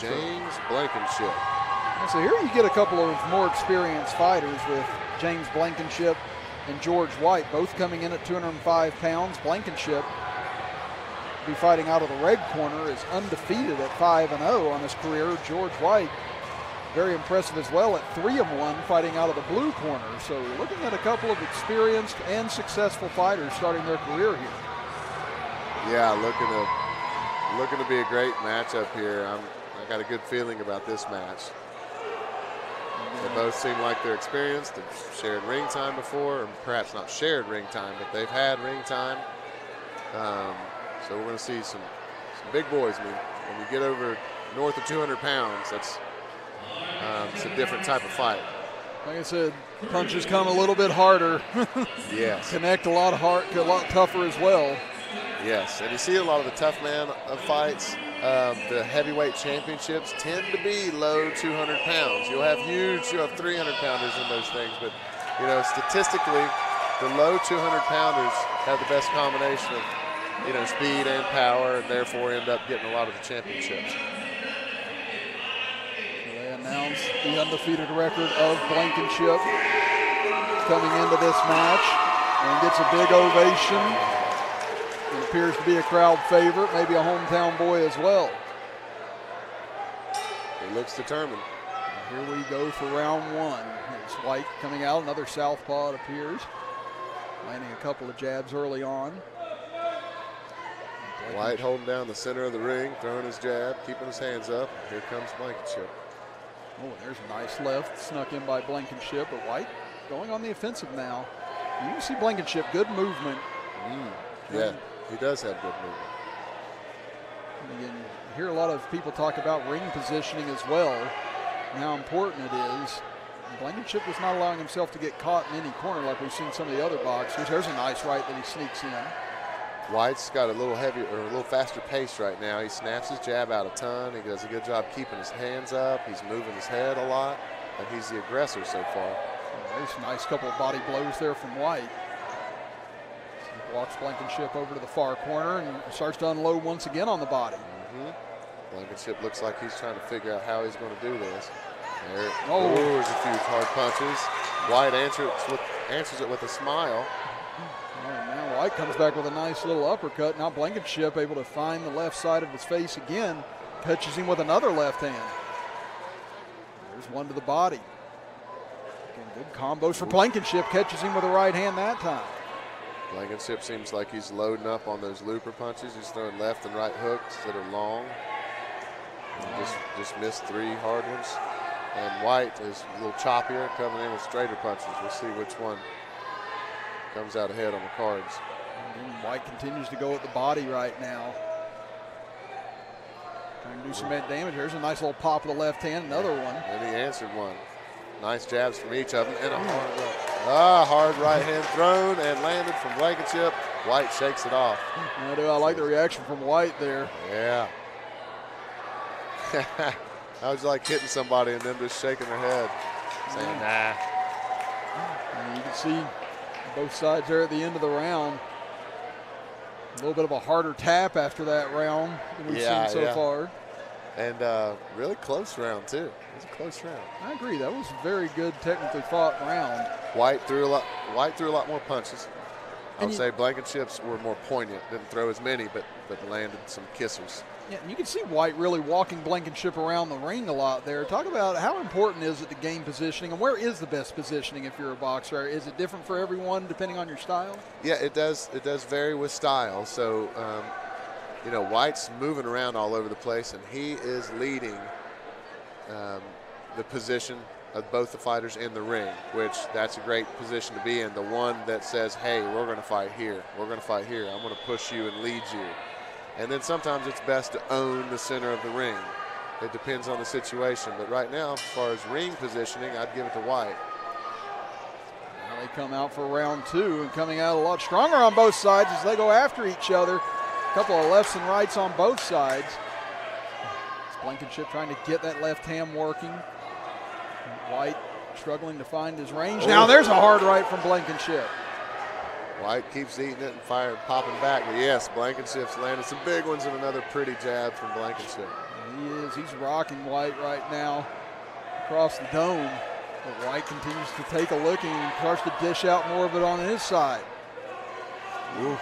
James Blankenship. So here you get a couple of more experienced fighters with James Blankenship and George White, both coming in at 205 pounds. Blankenship be fighting out of the red corner, is undefeated at 5-0 on his career. George White, very impressive as well at 3-1, fighting out of the blue corner. So looking at a couple of experienced and successful fighters starting their career here. Yeah, looking to be a great matchup here. I got a good feeling about this match. They both seem like they're experienced. They've shared ring time before, or perhaps not shared ring time, but they've had ring time. So we're going to see some big boys. I mean, when you get over north of 200 pounds, that's it's a different type of fight. Like I said, punches come a little bit harder. Yes. Connect a lot tougher as well. Yes, and you see a lot of the tough man fights. The heavyweight championships tend to be low 200 pounds. You'll have 300 pounders in those things, but you know, statistically, the low 200 pounders have the best combination of, you know, speed and power, and therefore end up getting a lot of the championships. They announce the undefeated record of Blankenship coming into this match and gets a big ovation. It appears to be a crowd favorite, maybe a hometown boy as well. He looks determined. Here we go for round one. It's White coming out, another southpaw it appears. Landing a couple of jabs early on. White holding down the center of the ring, throwing his jab, keeping his hands up. Here comes Blankenship. Oh, there's a nice left snuck in by Blankenship, but White going on the offensive now. You can see Blankenship, good movement. Yeah, he does have good movement. And again, you hear a lot of people talk about ring positioning as well, and how important it is. Blankenship was not allowing himself to get caught in any corner like we've seen some of the other boxers. There's a nice right that he sneaks in. White's got a little heavier or a little faster pace right now. He snaps his jab out a ton. He does a good job keeping his hands up. He's moving his head a lot, and he's the aggressor so far. There's a nice couple of body blows there from White. He walks Blankenship over to the far corner and starts to unload once again on the body. Blankenship looks like he's trying to figure out how he's going to do this. There's a few hard punches. White answers it with a smile. Now White comes back with a nice little uppercut. Now Blankenship able to find the left side of his face again. Catches him with another left hand. There's one to the body. Again, good combos for Blankenship. Catches him with a right hand that time. Blankenship seems like he's loading up on those looper punches. He's throwing left and right hooks that are long. Just missed 3 hard ones. And White is a little choppier, coming in with straighter punches. We'll see which one comes out ahead on the cards. And White continues to go at the body right now. Trying to do some damage. There's a nice little pop of the left hand, another one. And he answered one. Nice jabs from each of them, and a hard right hand thrown and landed from Blankenship. White shakes it off. I like the reaction from White there. Yeah. How would you like hitting somebody and them just shaking their head, saying, nah. And you can see both sides there at the end of the round. A little bit of a harder tap after that round than we've seen so far. And really close round, too. It was a close round. I agree. That was a very good, technically fought round. White threw a lot more punches. I would say Blankenship's were more poignant. Didn't throw as many, but landed some kissers. Yeah, and you can see White really walking Blankenship around the ring a lot there. Talk about how important is it to gain positioning, and where is the best positioning if you're a boxer? Is it different for everyone depending on your style? Yeah, it does. It does vary with style. So, you know, White's moving around all over the place, and he is leading the position of both the fighters in the ring, which that's a great position to be in. The one that says, hey, we're going to fight here. We're going to fight here. I'm going to push you and lead you. And then sometimes it's best to own the center of the ring. It depends on the situation. But right now, as far as ring positioning, I'd give it to White. Now they come out for round 2 and coming out a lot stronger on both sides as they go after each other. A couple of lefts and rights on both sides. It's Blankenship trying to get that left hand working. White struggling to find his range. Now there's a hard right from Blankenship. White keeps eating it and popping back. But yes, Blankenship's landed some big ones and another pretty jab from Blankenship. He is. He's rocking White right now across the dome. But White continues to take a look and starts to dish out more of it on his side. Ooh.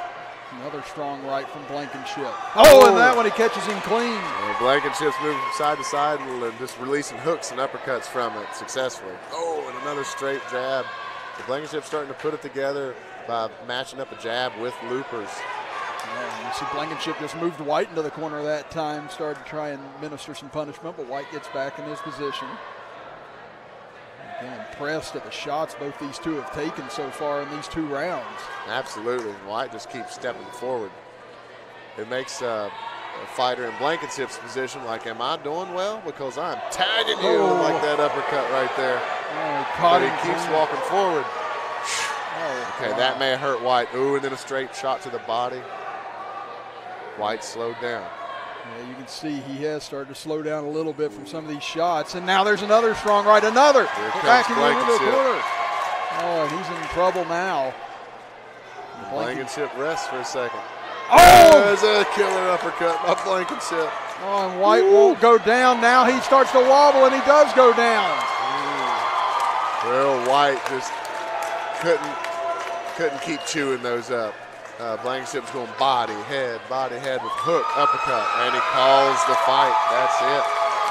Another strong right from Blankenship. Oh, and that one he catches him clean. Well, Blankenship's moving from side to side and just releasing hooks and uppercuts from it successfully. Oh, and another straight jab. So Blankenship's starting to put it together by matching up a jab with loopers. Yeah, you see Blankenship just moved White into the corner that time, started to try and minister some punishment, but White gets back in his position. Again, impressed at the shots both these two have taken so far in these 2 rounds. Absolutely. White just keeps stepping forward. It makes a fighter in Blankenship's position like, am I doing well? Because I'm tagging you like that uppercut right there. But he keeps walking forward. Okay, that may hurt White. Ooh, and then a straight shot to the body. White slowed down. Yeah, you can see he has started to slow down a little bit from some of these shots. And now there's another strong right. Another. Backing him into the corner. Oh, and he's in trouble now. Blankenship rests for a second. Oh! There's a killer uppercut by Blankenship. Oh, and White won't go down. Now he starts to wobble, and he does go down. Well, White just couldn't keep chewing those up. Blankenship's going body, head with hook, uppercut, and he calls the fight. That's it.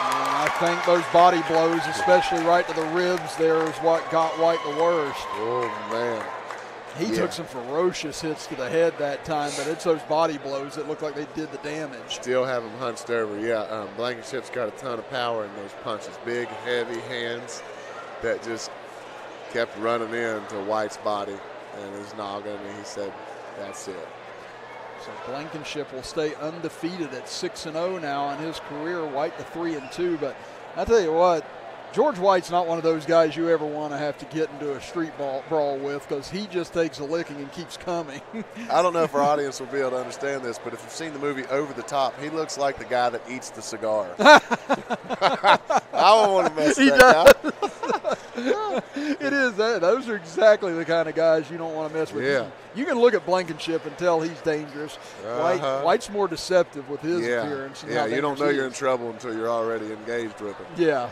And I think those body blows, especially right to the ribs there, is what got White the worst. Oh, man. He took some ferocious hits to the head that time, but it's those body blows that look like they did the damage. Still have him hunched over, yeah. Blankenship's got a ton of power in those punches. Big, heavy hands that just kept running into White's body and his noggin, and he said, that's it. So Blankenship will stay undefeated at 6-0 now in his career. White to 3-2, but I tell you what, George White's not one of those guys you ever want to have to get into a street brawl with, because he just takes a licking and keeps coming. I don't know if our audience will be able to understand this, but if you've seen the movie Over the Top, he looks like the guy that eats the cigar. I don't want to mess with that guy. It is that. Those are exactly the kind of guys you don't want to mess with. Yeah. You can look at Blankenship and tell he's dangerous. White's more deceptive with his appearance. And you don't know you're in trouble until you're already engaged with him. Yeah.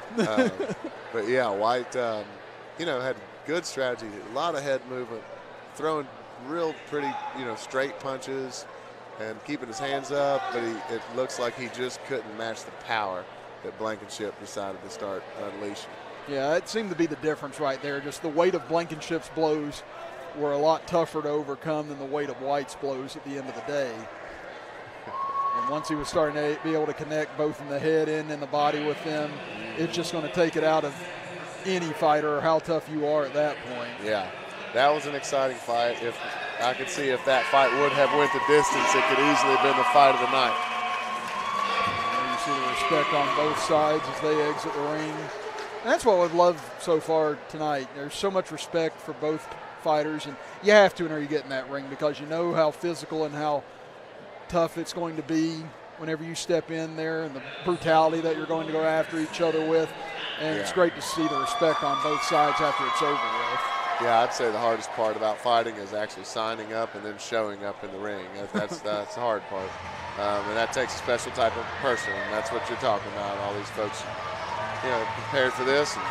But yeah, White, had good strategy, a lot of head movement, throwing real pretty, straight punches and keeping his hands up, but it looks like he just couldn't match the power that Blankenship decided to start unleashing. Yeah, it seemed to be the difference right there. Just the weight of Blankenship's blows were a lot tougher to overcome than the weight of White's blows at the end of the day. And once he was starting to be able to connect both in the head and in the body with them, it's just going to take it out of any fighter or how tough you are at that point. Yeah, that was an exciting fight. If I could see if that fight would have went the distance, it could easily have been the fight of the night. And you see the respect on both sides as they exit the ring. And that's what we've loved so far tonight. There's so much respect for both fighters, and you have to whenever you get in that ring, because you know how physical and how tough it's going to be whenever you step in there, and the brutality that you're going to go after each other with. And it's great to see the respect on both sides after it's over with. Yeah, I'd say the hardest part about fighting is actually signing up and then showing up in the ring. That's the hard part. And that takes a special type of person, and that's what you're talking about. All these folks, prepared for this and